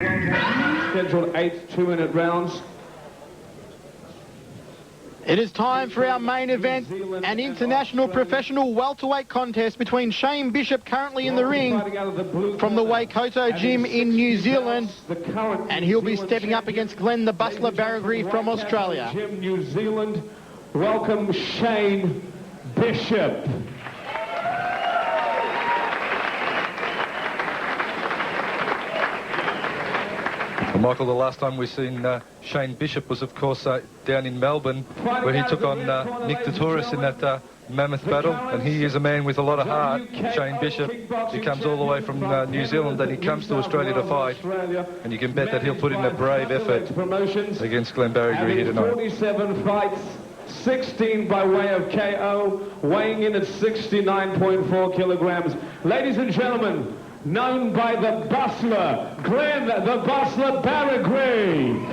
Scheduled 8 2-minute rounds. It is time for our main event, an international professional welterweight contest between Shane Bishop, currently in the ring from the Waikato gym in New Zealand, and he'll be stepping up against Glen the Bustler Baragry from Australia. Gym, New Zealand, welcome Shane Bishop. Michael, the last time we've seen Shane Bishop was, of course, down in Melbourne, where he took on Nick Taturis in that mammoth battle, and he is a man with a lot of heart, Shane Bishop. He comes all the way from New Zealand, and he comes to Australia to fight, and you can bet that he'll put in a brave effort against Glen Baragry here tonight. 47 fights, 16 by way of KO, weighing in at 69.4 kilograms. Ladies and gentlemen, known by the Bustler, Glen the Bustler Baragry.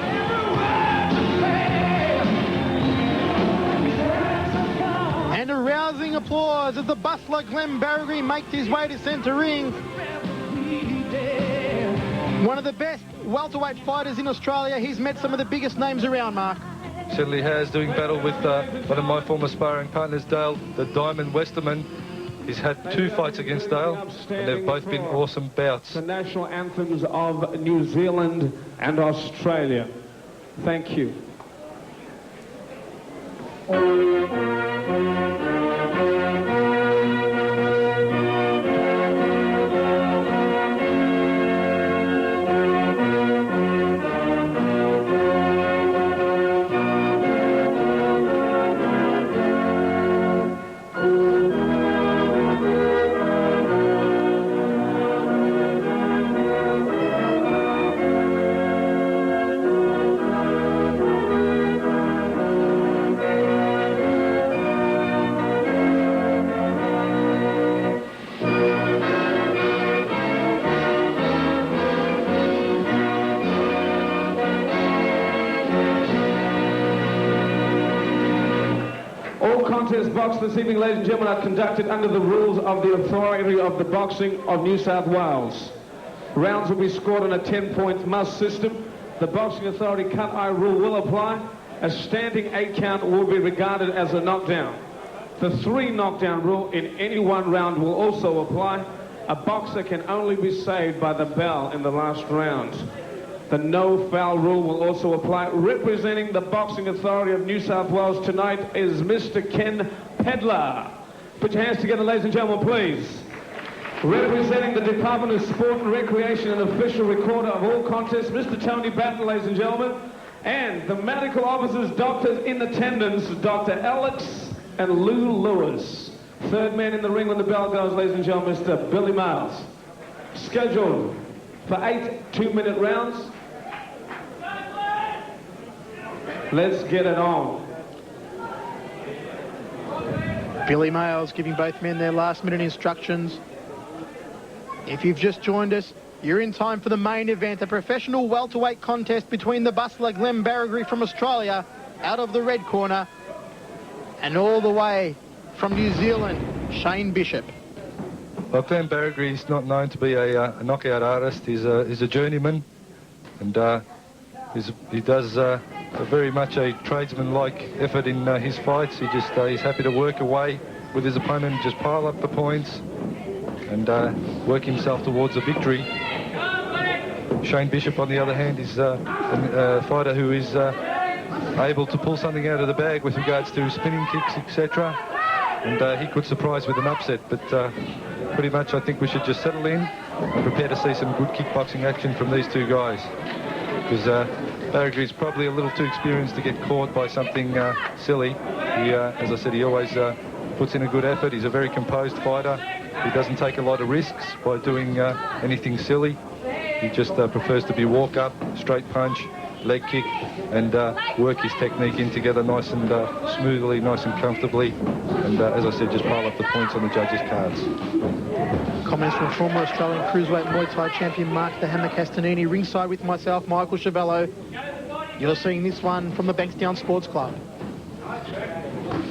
And a rousing applause as the Bustler Glen Baragry makes his way to centre ring. One of the best welterweight fighters in Australia. He's met some of the biggest names around, Mark. Certainly has, doing battle with one of my former sparring partners, Dale, the Diamond Westerman. He's had 2 fights against Dale, and they've both been awesome bouts. The national anthems of New Zealand and Australia. Thank you. Contest box this evening, ladies and gentlemen, are conducted under the rules of the Authority of the Boxing of New South Wales. Rounds will be scored on a 10-point must system. The Boxing Authority cut-eye rule will apply. A standing 8 count will be regarded as a knockdown. The 3 knockdown rule in any one round will also apply. A boxer can only be saved by the bell in the last round. The no foul rule will also apply. Representing the Boxing Authority of New South Wales tonight is Mr. Ken Pedler. Put your hands together, ladies and gentlemen, please. Representing the Department of Sport and Recreation and official recorder of all contests, Mr. Tony Batten, ladies and gentlemen. And the medical officers, doctors in attendance, Dr. Alex and Lou Lewis. Third man in the ring when the bell goes, ladies and gentlemen, Mr. Billy Miles. Scheduled for 8 2-minute rounds. Let's get it on. Billy Miles giving both men their last-minute instructions. If you've just joined us, you're in time for the main event, a professional welterweight contest between the Bustler Glen Baragry from Australia, out of the red corner, and all the way from New Zealand, Shane Bishop. Well, Glen Baragry is not known to be a knockout artist. He's a journeyman, and he does very much a tradesman-like effort in his fights. He's happy to work away with his opponent and just pile up the points and work himself towards a victory. Shane Bishop, on the other hand, is a fighter who is able to pull something out of the bag with regards to spinning kicks, etc. And he could surprise with an upset, but pretty much I think we should just settle in and prepare to see some good kickboxing action from these 2 guys. Because Baragry's probably a little too experienced to get caught by something silly. He, as I said, he always puts in a good effort. He's a very composed fighter. He doesn't take a lot of risks by doing anything silly. He just prefers to be walk up, straight punch, leg kick, and work his technique in together nice and smoothly, nice and comfortably. And as I said, just pile up the points on the judges' cards. Comments from former Australian cruiserweight Muay Thai champion Mark the Hammer Castanini, ringside with myself, Michael Chavello. You're seeing this one from the Bankstown Sports Club.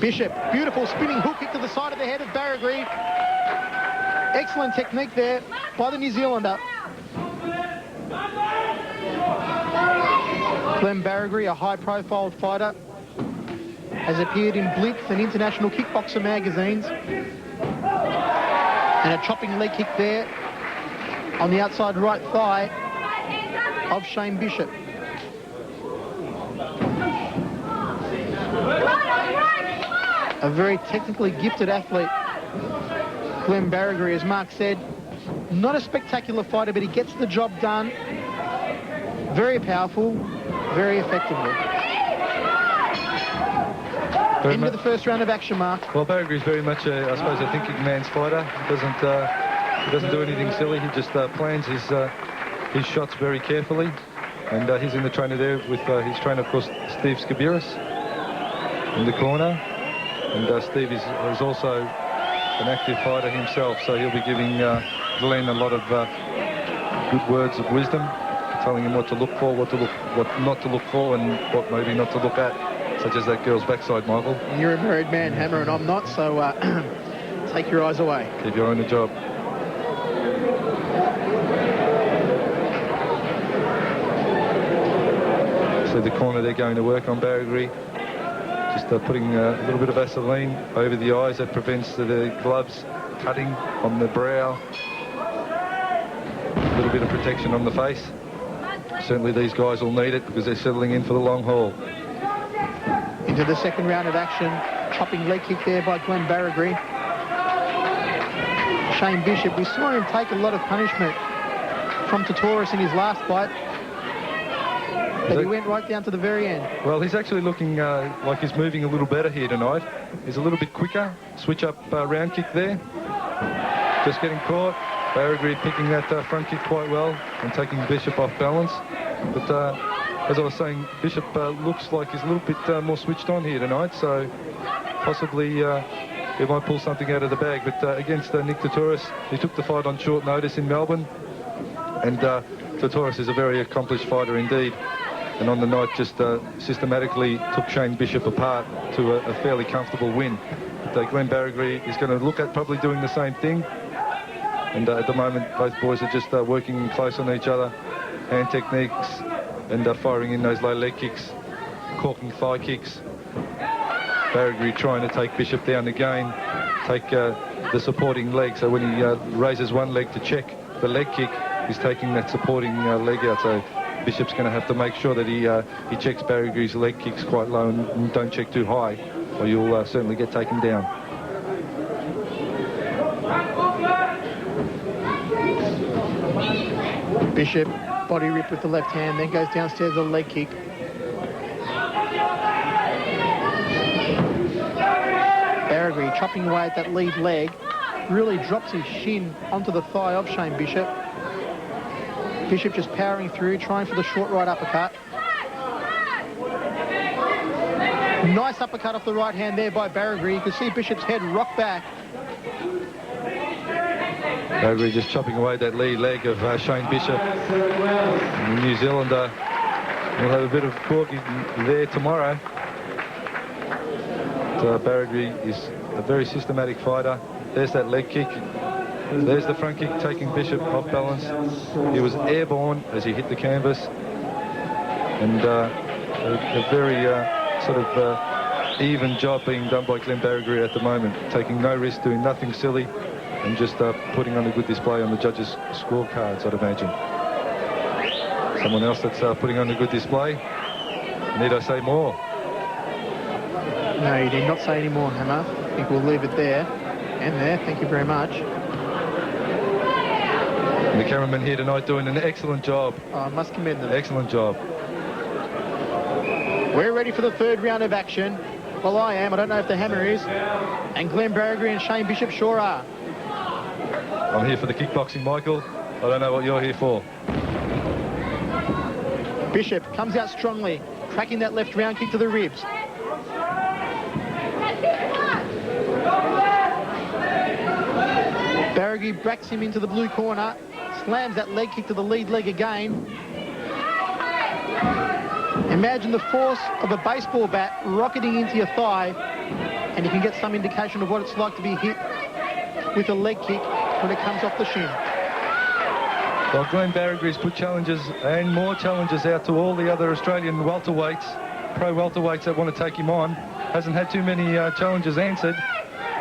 Bishop, beautiful spinning hook kick to the side of the head of Baragry. Excellent technique there by the New Zealander. Glen Baragry, a high-profile fighter, has appeared in Blitz and international kickboxer magazines. And a chopping leg kick there on the outside right thigh of Shane Bishop. A very technically gifted athlete, Glen Baragry, as Mark said. Not a spectacular fighter, but he gets the job done. Very powerful, very effectively. Into the first round of action, Mark. Well, Baragry is very much, I suppose, a thinking man's fighter. He doesn't do anything silly. He just plans his shots very carefully. And he's in the trainer there with his trainer, of course, Steve Skabiris, in the corner. And Steve is also an active fighter himself, so he'll be giving Glenn a lot of good words of wisdom, telling him what to look for, what not to look for, and what maybe not to look at, such as that girl's backside, Michael. You're a married man, Hammer, and I'm not, so take your eyes away. Keep your own the job. So the corner they're going to work on Baragry. Just putting a little bit of Vaseline over the eyes that prevents the gloves cutting on the brow. A little bit of protection on the face. Certainly these guys will need it because they're settling in for the long haul. Into the second round of action. Chopping leg kick there by Glen Baragry. Shane Bishop, we saw him take a lot of punishment from Tatoris in his last fight. But he went right down to the very end. Well, he's actually looking like he's moving a little better here tonight. He's a little bit quicker. Switch up round kick there. Just getting caught. Baragry picking that front kick quite well and taking Bishop off balance. But as I was saying, Bishop looks like he's a little bit more switched on here tonight. So possibly he might pull something out of the bag. But against Nick Tatoris, he took the fight on short notice in Melbourne. And Tatoris is a very accomplished fighter indeed. And on the night just systematically took Shane Bishop apart to a fairly comfortable win. But Glen Baragry is going to look at probably doing the same thing. And at the moment, both boys are just working close on each other. Hand techniques and firing in those low leg kicks, corking thigh kicks. Baragry trying to take Bishop down again, take the supporting leg. So when he raises one leg to check the leg kick, he's taking that supporting leg out. So Bishop's going to have to make sure that he checks Baragry's leg kicks quite low and don't check too high, or you'll certainly get taken down. Bishop, body rip with the left hand, then goes downstairs with a leg kick. Baragry chopping away at that lead leg, really drops his shin onto the thigh of Shane Bishop. Bishop just powering through, trying for the short right uppercut. Nice uppercut off the right hand there by Baragry. You can see Bishop's head rock back. Baragry just chopping away that lead leg of Shane Bishop. And the New Zealander will have a bit of corky there tomorrow. So Baragry is a very systematic fighter. There's that leg kick. There's the front kick taking Bishop off balance. He was airborne as he hit the canvas. And a very sort of even job being done by Glen Baragry at the moment. Taking no risk, doing nothing silly, and just putting on a good display on the judges' scorecards, I'd imagine. Someone else that's putting on a good display. Need I say more? No, you did not say any more, Hammer. I think we'll leave it there. And there, thank you very much. And the cameraman here tonight doing an excellent job. Oh, I must commend them. Excellent job. We're ready for the third round of action. Well, I am. I don't know if the Hammer is. And Glen Baragry and Shane Bishop sure are. I'm here for the kickboxing, Michael. I don't know what you're here for. Bishop comes out strongly, cracking that left round kick to the ribs. Baragry backs him into the blue corner, slams that leg kick to the lead leg again. Imagine the force of a baseball bat rocketing into your thigh, and you can get some indication of what it's like to be hit with a leg kick when it comes off the shin. Well, Glen Baragry's put challenges and more challenges out to all the other Australian welterweights, pro welterweights that want to take him on. Hasn't had too many challenges answered,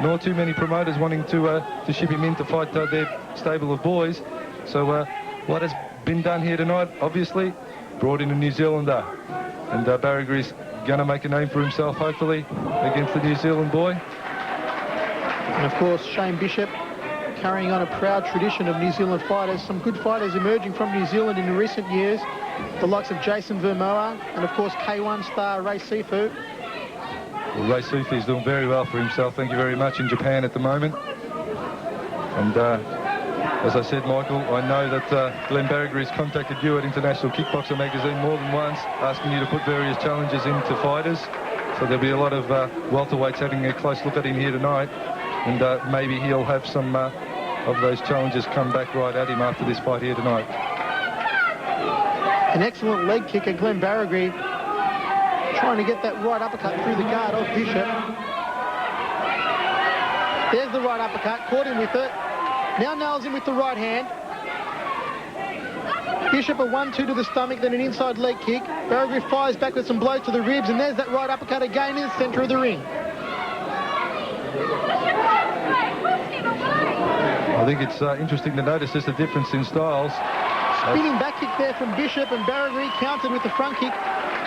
nor too many promoters wanting to ship him in to fight their stable of boys. So what has been done here tonight, obviously, brought in a New Zealander. And Baragry's going to make a name for himself, hopefully, against the New Zealand boy. And, of course, Shane Bishop carrying on a proud tradition of New Zealand fighters. Some good fighters emerging from New Zealand in recent years. The likes of Jason Vermoa and, of course, K1 star Ray Sifu. Well, Ray Sifu is doing very well for himself, thank you very much, in Japan at the moment. And as I said, Michael, I know that Glen Baragry has contacted you at International Kickboxer Magazine more than once, asking you to put various challenges into fighters. So there'll be a lot of welterweights having a close look at him here tonight. And maybe he'll have some of those challenges come back right at him after this fight here tonight. An excellent leg kicker, Glen Baragry, trying to get that right uppercut through the guard of Bishop. There's the right uppercut, caught him with it. Now nails him with the right hand. Bishop a 1-2 to the stomach, then an inside leg kick. Baragry fires back with some blows to the ribs, and there's that right uppercut again in the centre of the ring. I think it's interesting to notice just the difference in styles. Spinning back kick there from Bishop, and Baragry countered with the front kick.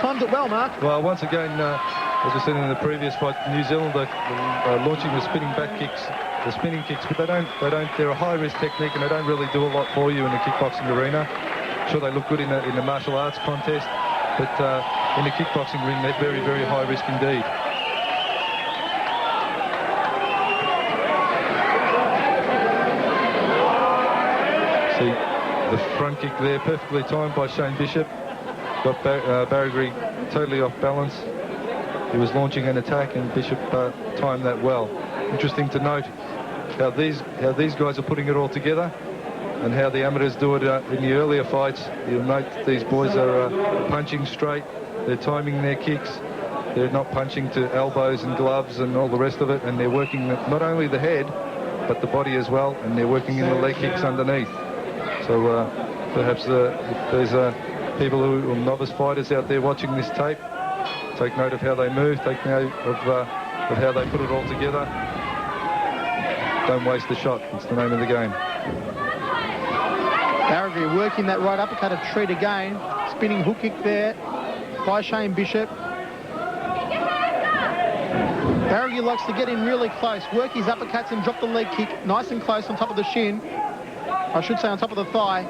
Timed it well, Mark. Well, once again, as I said in the previous fight, New Zealand are launching the spinning back kicks, the spinning kicks, but they're a high-risk technique, and they don't really do a lot for you in the kickboxing arena. Sure, they look good in the martial arts contest, but in the kickboxing ring, they're very, very high risk indeed. See the front kick there, perfectly timed by Shane Bishop. Got Baragry totally off balance. He was launching an attack, and Bishop timed that well. Interesting to note how these guys are putting it all together, and how the amateurs do it in the earlier fights. You'll note these boys are punching straight. They're timing their kicks. They're not punching to elbows and gloves and all the rest of it, and they're working not only the head, but the body as well, and they're working in the leg kicks underneath. So perhaps if there's people who are novice fighters out there watching this tape, take note of how they move, take note of how they put it all together. Don't waste the shot. It's the name of the game. Baragry working that right uppercut a treat again. Spinning hook kick there by Shane Bishop. Baragry likes to get in really close, work his uppercuts and drop the leg kick nice and close on top of the shin. I should say on top of the thigh.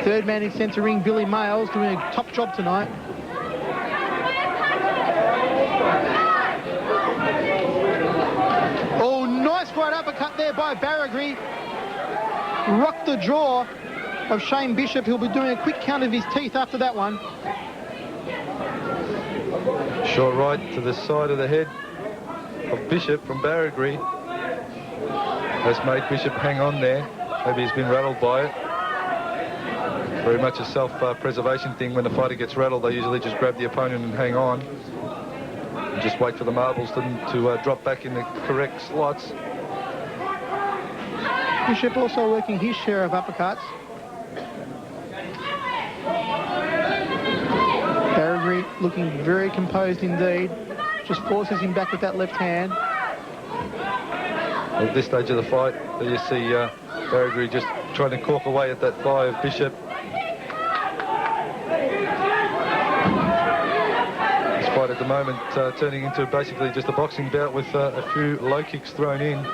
Third man in centre ring, Billy Mayles, doing a top job tonight. Oh, nice right uppercut there by Baragry. Rocked the jaw of Shane Bishop. He'll be doing a quick count of his teeth after that one. Short right to the side of the head of Bishop from Baragry. Has made Bishop hang on there. Maybe he's been rattled by it. Very much a self-preservation thing. When the fighter gets rattled, they usually just grab the opponent and hang on. And just wait for the marbles to drop back in the correct slots. Bishop also working his share of uppercuts. Baragry looking very composed indeed. Just forces him back with that left hand. At this stage of the fight, there you see Baragry just trying to cork away at that thigh of Bishop. This fight at the moment turning into basically just a boxing bout with a few low kicks thrown in.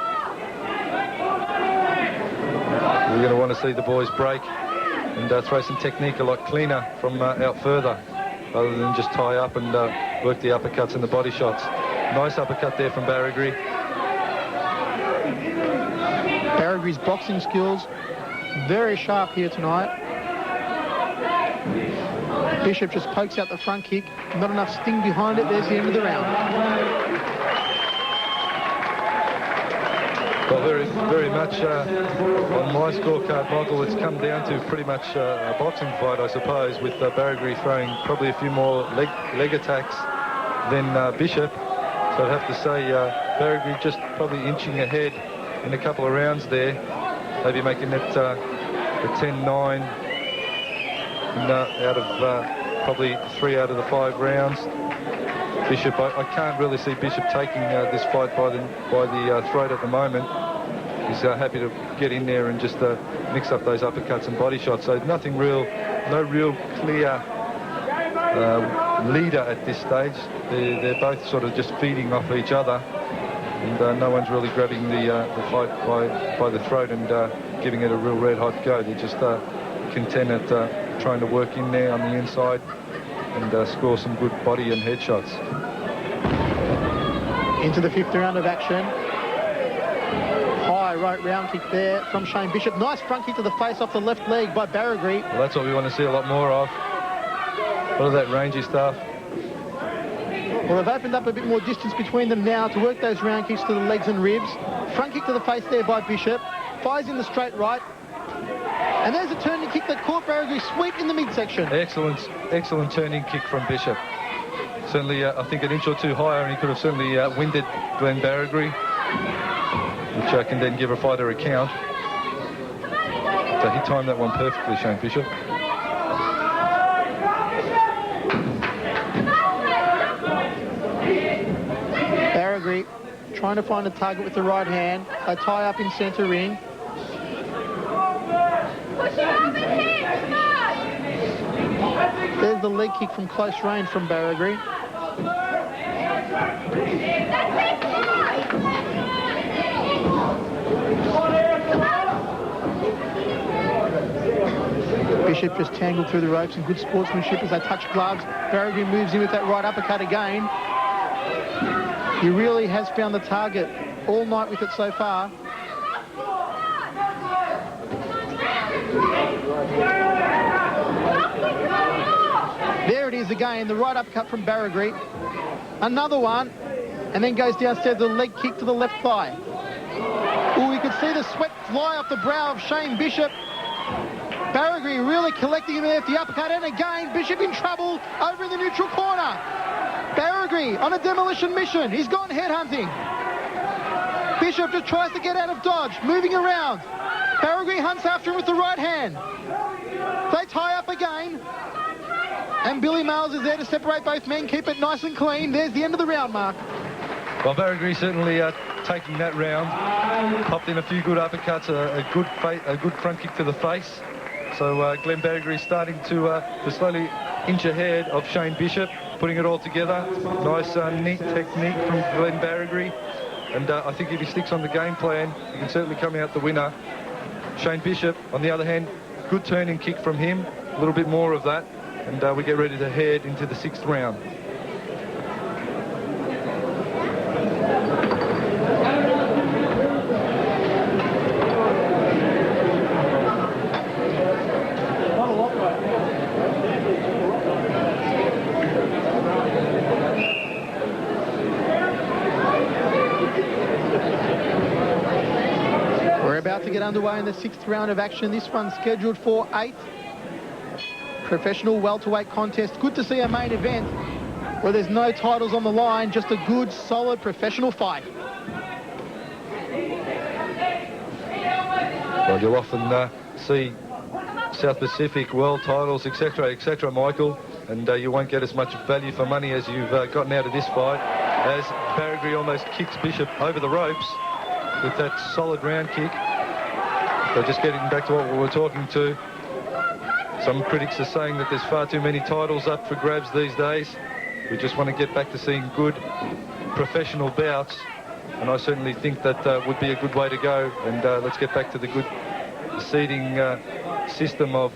We're going to want to see the boys break and throw some technique a lot cleaner from out further, rather than just tie up and work the uppercuts and the body shots. Nice uppercut there from Baragry. Baragry's boxing skills very sharp here tonight. Bishop just pokes out the front kick. Not enough sting behind it. There's the end of the round. Well, very much on my scorecard, Michael, it's come down to pretty much a boxing fight, I suppose, with Baragry throwing probably a few more leg attacks than Bishop. So I'd have to say Baragry just probably inching ahead in a couple of rounds there, maybe making it 10-9 out of probably 3 out of the 5 rounds. Bishop, I can't really see Bishop taking this fight by the throat at the moment. He's happy to get in there and just mix up those uppercuts and body shots. So no real clear leader at this stage. They're both sort of just feeding off each other, and no one's really grabbing the fight by the throat and giving it a real red hot go. They're just content at trying to work in there on the inside and score some good body and head shots. Into the 5th round of action. High right round kick there from Shane Bishop. Nice front kick to the face off the left leg by Baragry. Well, that's what we want to see a lot more of. A lot of that rangy stuff. Well, they've opened up a bit more distance between them now to work those round kicks to the legs and ribs. Front kick to the face there by Bishop. Fires in the straight right. And there's a turning kick that caught Baragry sweep in the midsection. Excellent turning kick from Bishop. Certainly, I think an inch or two higher, and he could have certainly winded Glen Baragry, which can then give a fighter a count. So he timed that one perfectly, Shane Bishop. Baragry trying to find a target with the right hand. They tie up in centre ring. There's the leg kick from close range from Baragry. Bishop just tangled through the ropes and good sportsmanship as they touch gloves. Baragry moves in with that right uppercut again. He really has found the target all night with it so far. There it is again, the right uppercut from Baragry. Another one, and then goes downstairs with a leg kick to the left thigh. Oh, you could see the sweat fly off the brow of Shane Bishop. Baragry really collecting him there with the uppercut, and again, Bishop in trouble over in the neutral corner. Baragry on a demolition mission. He's gone headhunting. Bishop just tries to get out of dodge, moving around. Baragry hunts after him with the right hand. They tie up again. And Billy Miles is there to separate both men, keep it nice and clean. There's the end of the round, Mark. Well, Baragry certainly taking that round. Popped in a few good uppercuts, a good front kick to the face. So Glen Baragry starting to slowly inch ahead of Shane Bishop, putting it all together. Nice, neat technique from Glen Baragry. And I think if he sticks on the game plan, he can certainly come out the winner. Shane Bishop, on the other hand, good turning kick from him. A little bit more of that. And we get ready to head into the 6th round. We're about to get underway in the 6th round of action. This one's scheduled for 8. Professional welterweight contest. Good to see a main event where there's no titles on the line, just a good, solid professional fight. Well, you'll often see South Pacific world titles, etc., Michael, and you won't get as much value for money as you've gotten out of this fight, as Baragry almost kicks Bishop over the ropes with that solid round kick. So just getting back to what we were talking to, some critics are saying that there's far too many titles up for grabs these days. We just want to get back to seeing good professional bouts, and I certainly think that would be a good way to go. And let's get back to the good seeding system of,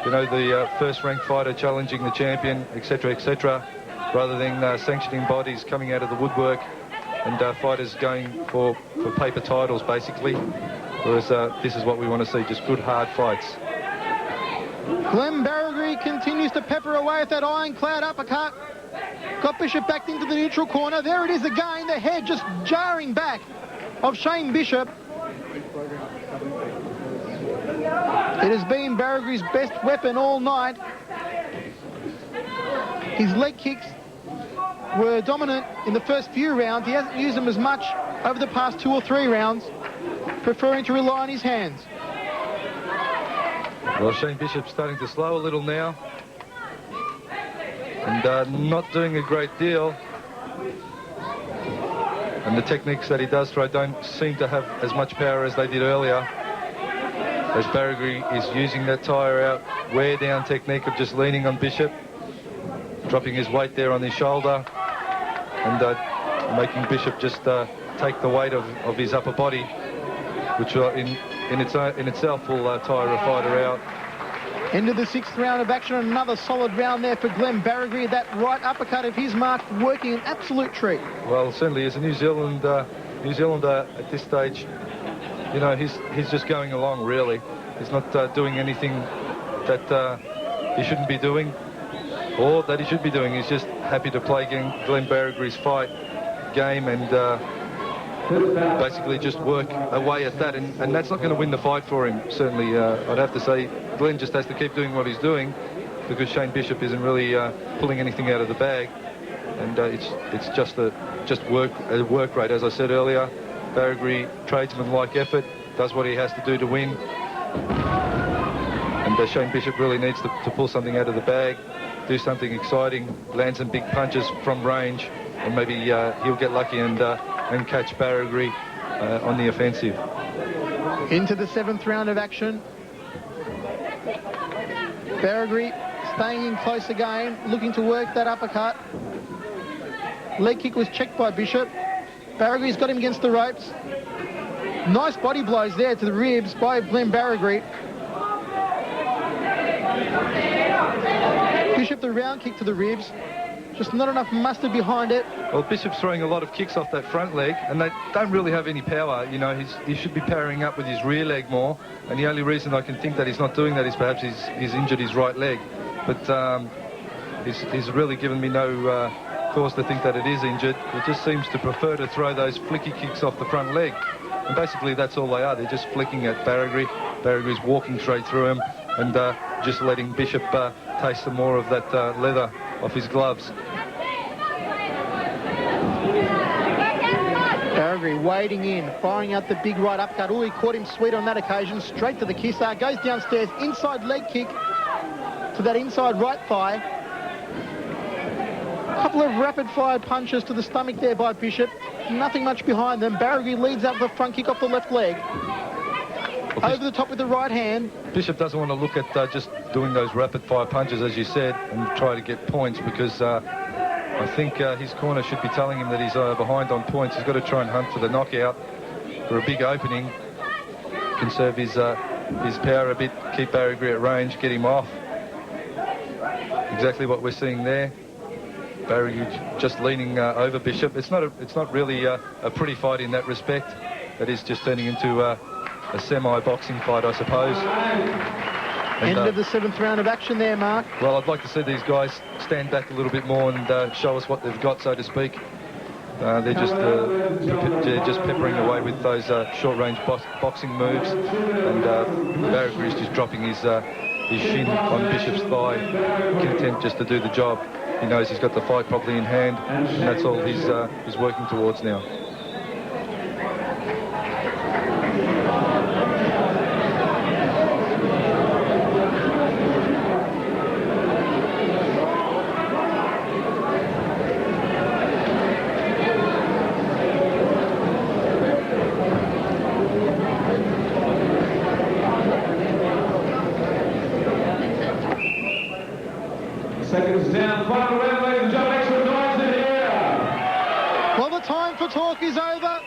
the first-ranked fighter challenging the champion, etc., rather than sanctioning bodies coming out of the woodwork and fighters going for paper titles, basically. Whereas this is what we want to see, just good, hard fights. Glen Baragry continues to pepper away at that ironclad uppercut. Got Bishop backed into the neutral corner. There it is again, the head just jarring back of Shane Bishop. It has been Baragry's best weapon all night. His leg kicks were dominant in the first few rounds. He hasn't used them as much over the past 2 or 3 rounds, preferring to rely on his hands. Well, Shane Bishop's starting to slow a little now. And not doing a great deal. And the techniques that he does throw don't seem to have as much power as they did earlier. As Baragry is using that tyre out, wear down technique of just leaning on Bishop, dropping his weight there on his shoulder, and making Bishop just take the weight of his upper body, which in itself will tire a fighter out. Into the 6th round of action, another solid round there for Glen Baragry. That right uppercut of his mark working an absolute treat. Well, certainly as a New Zealander at this stage, you know, he's just going along really. He's not doing anything that he shouldn't be doing or that he should be doing. He's just happy to play Glen Baragry's fight game and basically just work away at that, and that's not going to win the fight for him. Certainly, I'd have to say Glen just has to keep doing what he's doing because Shane Bishop isn't really pulling anything out of the bag, and it's just a work rate. As I said earlier, Baragry, tradesman-like effort, does what he has to do to win, and Shane Bishop really needs to pull something out of the bag, do something exciting, land some big punches from range, and maybe he'll get lucky and catch Baragry on the offensive. Into the 7th round of action. Baragry staying in close again, looking to work that uppercut. Leg kick was checked by Bishop. Baragry's got him against the ropes. Nice body blows there to the ribs by Glen Baragry. Bishop the round kick to the ribs. Just not enough mustard behind it. Well, Bishop's throwing a lot of kicks off that front leg, and they don't really have any power. You know, he should be powering up with his rear leg more, and the only reason I can think that he's not doing that is perhaps he's injured his right leg. But he's really given me no cause to think that it is injured. He just seems to prefer to throw those flicky kicks off the front leg. And basically that's all they are. They're just flicking at Baragry. Baragry's walking straight through him and just letting Bishop taste some more of that leather off his gloves. Baragry wading in, firing out the big right uppercut. Oh, he caught him sweet on that occasion. Straight to the kisser. Goes downstairs. Inside leg kick to that inside right thigh. A couple of rapid-fire punches to the stomach there by Bishop. Nothing much behind them. Baragry leads out with a front kick off the left leg. Over the top with the right hand. Bishop doesn't want to look at just doing those rapid-fire punches, as you said, and try to get points because I think his corner should be telling him that he's behind on points. He's got to try and hunt for the knockout, for a big opening, conserve his power a bit, keep Baragry at range, get him off. Exactly what we're seeing there. Baragry just leaning over Bishop. It's not really a pretty fight in that respect. It is just turning into a semi-boxing fight, I suppose. End of the 7th round of action there, Mark. Well, I'd like to see these guys stand back a little bit more and show us what they've got, so to speak. They're just peppering away with those short-range boxing moves, and Baragry's just dropping his shin on Bishop's thigh, content just to do the job. He knows he's got the fight properly in hand, and that's all he's working towards now. Seconds down, final round, ladies and gentlemen, make some noise in here. Well, the time for talk is over.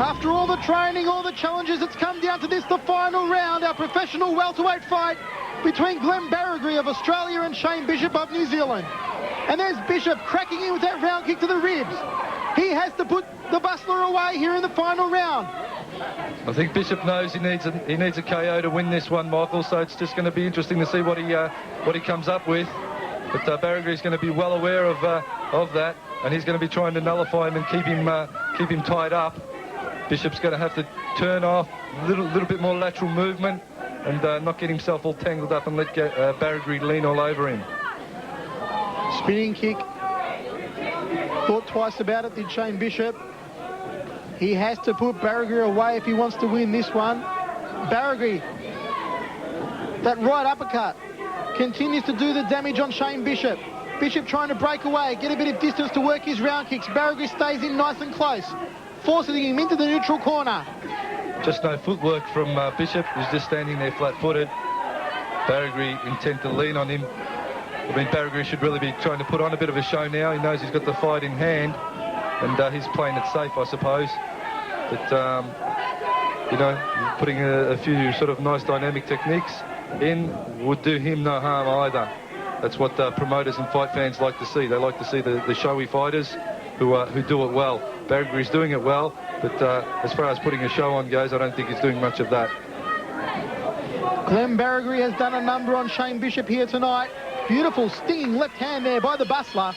After all the training, all the challenges, it's come down to this, the final round, our professional welterweight fight between Glen Baragry of Australia and Shane Bishop of New Zealand. And there's Bishop cracking in with that round kick to the ribs. He has to put the bustler away here in the final round. I think Bishop knows he needs a KO to win this one, Michael, so it's just going to be interesting to see what he comes up with. But Baragry's going to be well aware of that, and he's going to be trying to nullify him and keep him tied up. Bishop's going to have to turn off a little bit more lateral movement and not get himself all tangled up and let Baragry lean all over him. Spinning kick. Thought twice about it, did Shane Bishop. He has to put Baragry away if he wants to win this one. Baragry That right uppercut continues to do the damage on Shane Bishop. Bishop trying to break away, get a bit of distance to work his round kicks. Baragry stays in nice and close, forcing him into the neutral corner. Just no footwork from Bishop, who's just standing there flat-footed. Baragry intent to lean on him. I mean, Baragry should really be trying to put on a bit of a show now. He knows he's got the fight in hand, and he's playing it safe, I suppose. But, you know, putting a few sort of nice dynamic techniques in would do him no harm either. That's what promoters and fight fans like to see. They like to see the showy fighters who do it well. Baragry's doing it well, but as far as putting a show on goes, I don't think he's doing much of that. Glen Baragry has done a number on Shane Bishop here tonight. Beautiful stinging left hand there by the bustler.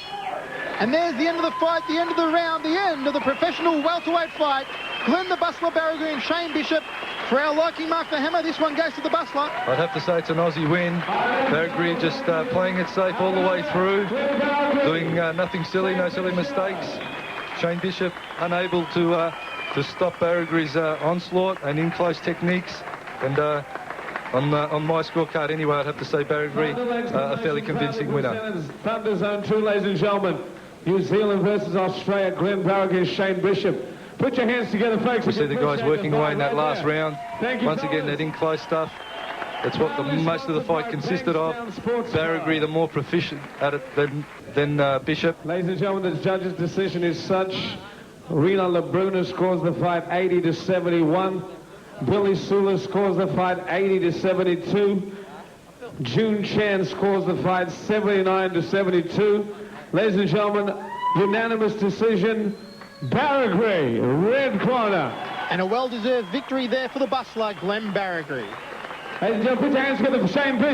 And there's the end of the fight, the end of the round, the end of the professional welterweight fight. Glen the Bustler Baragry and Shane Bishop. For our liking, Mark the Hammer, this one goes to the Bustler. I'd have to say it's an Aussie win. Baragry just playing it safe all the way through, doing nothing silly, no silly mistakes. Shane Bishop unable to stop Baragry's onslaught and in-close techniques. And on my scorecard anyway, I'd have to say Baragry a fairly convincing winner. Thunder Zone 2, ladies and gentlemen. New Zealand versus Australia, Glen Baragry and Shane Bishop. Put your hands together, folks. We see the guys working away in that last round. Once again, that in-close stuff. That's what most of the fight consisted of. Baragry, the more proficient at it than Bishop. Ladies and gentlemen, the judge's decision is such. Rena Lebruna scores the fight 80-71. Billy Sula scores the fight 80-72. June Chan scores the fight 79-72. Ladies and gentlemen, unanimous decision. Baragry, red corner. And a well-deserved victory there for the Bustler, Glen Baragry. Ladies and gentlemen, put your hands together for Shane Bishop.